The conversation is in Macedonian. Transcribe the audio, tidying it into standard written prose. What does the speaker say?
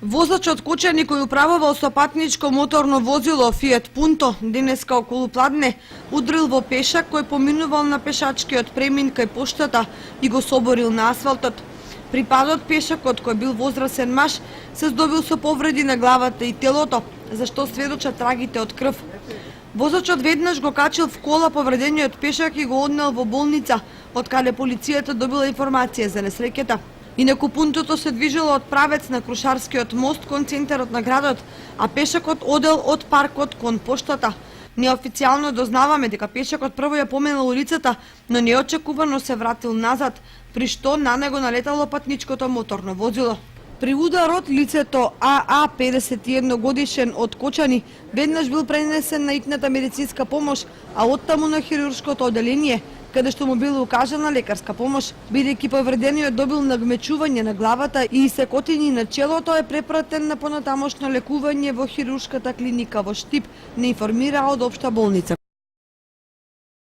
Возачот Кочани кој управувал со патничко моторно возило Fiat Punto денеска околу пладне удрил во пешак кој поминувал на пешачкиот премин кај поштата и го соборил на асфалтот. При падот пешакот кој бил возрасен маж се здобил со повреди на главата и телото, за што сведочат трагите од крв. Возачот веднаш го качил в кола повредениот пешак и го однел во болница, од каде полицијата добила информација за несреќата. Инаку пунтото се движило од правец на Крушарскиот мост кон центарот на градот, а пешакот одел од паркот кон поштата. Неофицијално дознаваме дека пешакот прво ја поменал улицата, но неочекувано се вратил назад, при што на него налетало патничкото моторно возило. При ударот лицето АА 51 годишен од Кочани веднаш бил пренесен на итната медицинска помош, а оттаму на хируршкото оделение, каде што му била укажана лекарска помош, бидејќи повредениот добил нагмечување на главата и секотини на челото, е препратен на понатамошно лекување во хируршката клиника во Штип, не информира од општа болница.